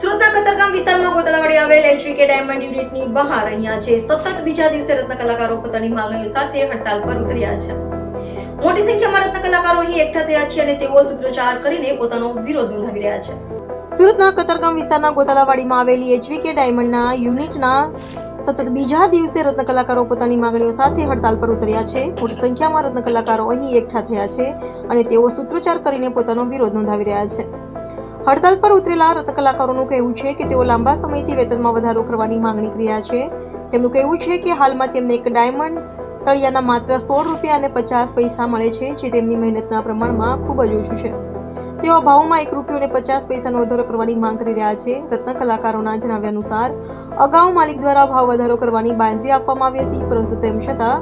સુરતના કતારગામ વિસ્તારમાં ગોતાલાવાડી આવેલ HVK ડાયમંડ યુનિટની બહાર અહીંયા છે સતત બીજા દિવસે રત્ન કલાકારો પોતાની માંગણીઓ સાથે હડતાલ પર ઉતર્યા છે। મોટી સંખ્યામાં રત્ન કલાકારો અહીં એકઠા થયા છે અને તેઓ સૂત્રોચ્ચાર કરીને પોતાનો વિરોધ નોંધાવી રહ્યા છે। સુરતના કતારગામ વિસ્તારના ગોતાલાવાડીમાં આવેલી HVK ડાયમંડના યુનિટના સતત બીજા દિવસે રત્ન કલાકારો પોતાની માંગણીઓ સાથે હડતાલ પર ઉતર્યા છે। મોટી સંખ્યામાં રત્ન કલાકારો અહીં એકઠા થયા છે અને તેઓ સૂત્રોચ્ચાર કરીને પોતાનો વિરોધ નોંધાવી રહ્યા છે। હડતાલ પર ઉતરેલા રત્ન કલાકારોનું કહેવું છે કે તેઓ લાંબા સમયથી વેતનમાં વધારો કરવાની માંગણી કરી રહ્યા છે। તેમનું કહેવું છે કે હાલમાં તેમને એક ડાયમંડ તળિયાના માત્ર 16 રૂપિયા અને 50 પૈસા મળે છે, જે તેમની મહેનતના પ્રમાણમાં ખૂબ જ ઓછું છે। તેઓ ભાવમાં 1 રૂપિયો અને 50 પૈસાનો વધારો કરવાની માંગ કરી રહ્યા છે। રત્ન કલાકારોના જણાવ્યા અનુસાર અગાઉ માલિક દ્વારા ભાવ વધારો કરવાની બાંયધરી આપવામાં આવી હતી, પરંતુ તેમ છતાં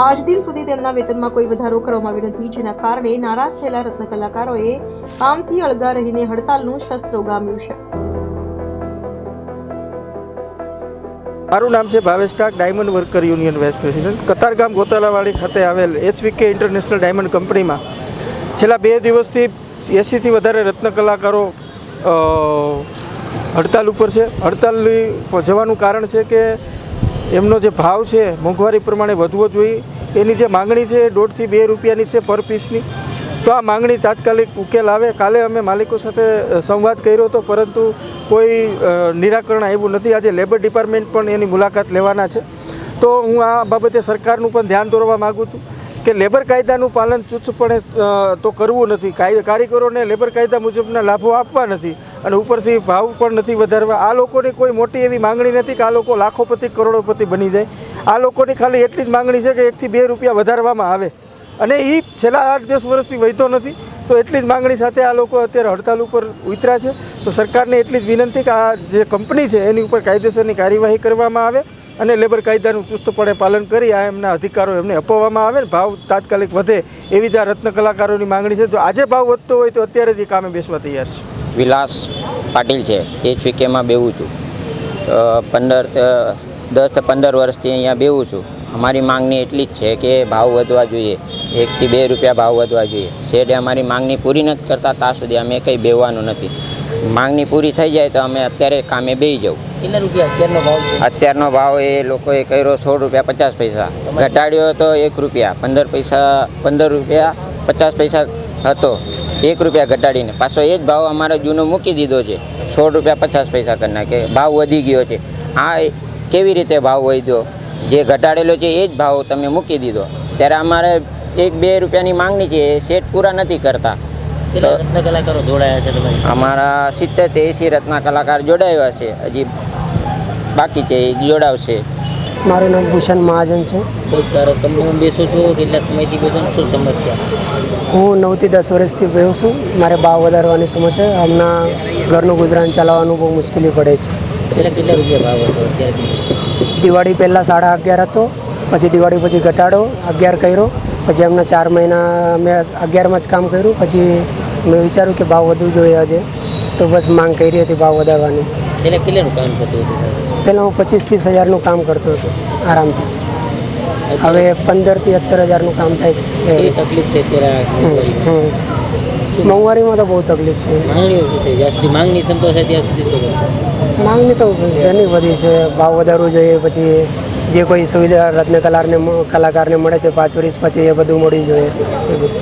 આજ દિન સુધી તેમના વેતનમાં કોઈ વધારો કરવામાં આવ્યો નથી, જેના કારણે નારાજ થયેલા રત્ન કલાકારોએ કામથી અળગા રહીને હડતાલનું શસ્ત્ર ઉગામ્યું છે। મારું નામ છે Bhavesh Tak, diamond worker union vice president. Katargam Gotalawadi ખાતે આવેલ HVK ઇન્ટરનેશનલ ડાયમંડ કંપનીમાં છેલ્લા 2 દિવસથી 80થી વધારે રત્ન કલાકારો હડતાલ ઉપર છે। હડતાલની જવાનું કારણ છે કે એમનો જે ભાવ છે મોંઘવારી પ્રમાણે વધવો જોઈએ, એની જે માંગણી છે 1.5 થી 2 રૂપિયાની છે પર પીસની। તો આ માંગણી તાત્કાલિક ઉકેલ આવે। કાલે અમે માલિકો સાથે સંવાદ કર્યો હતો, પરંતુ કોઈ નિરાકરણ આવ્યું નથી। આજે લેબર ડિપાર્ટમેન્ટ પણ એની મુલાકાત લેવાના છે। તો હું આ બાબતે સરકારનું પણ ધ્યાન દોરવા માગું છું કે લેબર કાયદાનું પાલન ચુસ્તપણે તો કરવું નથી, કારીગરોને લેબર કાયદા મુજબના લાભો આપવા નથી અને ઉપરથી ભાવ પણ નથી વધારવા। આ લોકોની કોઈ મોટી એવી માંગણી નથી કે આ લોકો લાખોપતિ કરોડોપતિ બની જાય। આ લોકોની ખાલી એટલી જ માંગણી છે કે 1 થી 2 રૂપિયા વધારવામાં આવે, અને એ છેલ્લા 8-10 વર્ષથી વધતો નથી। તો એટલી જ માંગણી સાથે આ લોકો અત્યારે હડતાલ ઉપર ઉતર્યા છે। તો સરકારને એટલી જ વિનંતી કે આ જે કંપની છે એની ઉપર કાયદેસરની કાર્યવાહી કરવામાં આવે અને લેબર કાયદાનું ચુસ્તપણે પાલન કરી આ એમના અધિકારો એમને અપાવવામાં આવે, ભાવ તાત્કાલિક વધે એવી જ આ રત્ન કલાકારોની માંગણી છે। જો આજે ભાવ વધતો હોય તો અત્યારે જ એ કામે બેસવા તૈયાર છે। વિલાસ પાટીલ છે, HVKમાં બેવું છું। 10-15 વર્ષથી અહીંયા બેવું છું। અમારી માંગણી એટલી જ છે કે ભાવ વધવા જોઈએ, 1 થી 2 રૂપિયા ભાવ વધવા જોઈએ। શેઠે અમારી માંગણી પૂરી નથી કરતા, ત્યાં સુધી અમે કંઈ બેવાનું નથી। માંગણી પૂરી થઈ જાય તો અમે અત્યારે કામે બેસી જાઉં। કેટલા રૂપિયા અત્યારનો ભાવ છે? અત્યારનો ભાવ એ લોકોએ કર્યો 16 રૂપિયા 50 પૈસા, ઘટાડ્યો તો 1 રૂપિયા 15 રૂપિયા 50 પૈસા હતો, 1 રૂપિયા ઘટાડીને પાછો એ જ ભાવ અમારો જૂનો મૂકી દીધો છે। 16 રૂપિયા 50 પૈસા કરી નાખે, ભાવ વધી ગયો છે। આ કેવી રીતે ભાવ વધ્યો? જે ઘટાડેલો છે એ જ ભાવ તમે મૂકી દીધો, ત્યારે અમારે 1-2 રૂપિયાની માંગણી છે, એ સેટ પૂરા નથી કરતા। કેટલા રત્ન કલાકારો જોડાયા છે તમારી? અમારા 70-80 રત્ન કલાકાર જોડાયા છે, હજી બાકી છે, એ જોડાવશે। મારું નામ ભૂષણ મહાજન છે। કંપનીમાં બેસો છો? કેટલા સમયથી બેસો? શું સમસ્યા? હું 9 થી 10 વર્ષથી બેહું છું। મારે ભાવ વધારવાની સમસ્યા, હમણાં ઘરનું ગુજરાન ચલાવવાનું બહુ મુશ્કેલી પડે છે। કેટલા રૂપિયા ભાવ હતો અત્યારે? દિવાળી પહેલાં 11.5 હતો, પછી દિવાળી પછી ઘટાડો 11 કર્યો, પછી અમને 4 મહિના અમે 11માં જ કામ કર્યું। પછી મેં વિચાર્યું કે ભાવ વધવું જોઈએ આજે, તો બસ માંગ કરી હતી ભાવ વધારવાની। પહેલાં કેટલાનું કામ થતું હતું? પહેલાં હું 25-30 હજારનું કામ કરતો હતો આરામથી, હવે 15 થી 17 હજારનું કામ થાય છે। એ તકલીફ છે અત્યારે? મોંઘવારીમાં તો બહુ તકલીફ છે। માંગણીઓ શું છે? જ્યાં સુધી માંગણી સંતોષાય ત્યાં સુધી શું કરશો? માંગણી તો ઘણી બધી છે, ભાવ વધારવું જોઈએ, પછી જે કોઈ સુવિધા રત્ન કલાકારને મળે છે 5 વર્ષ પછી એ બધું મળવું જોઈએ, એ બધું।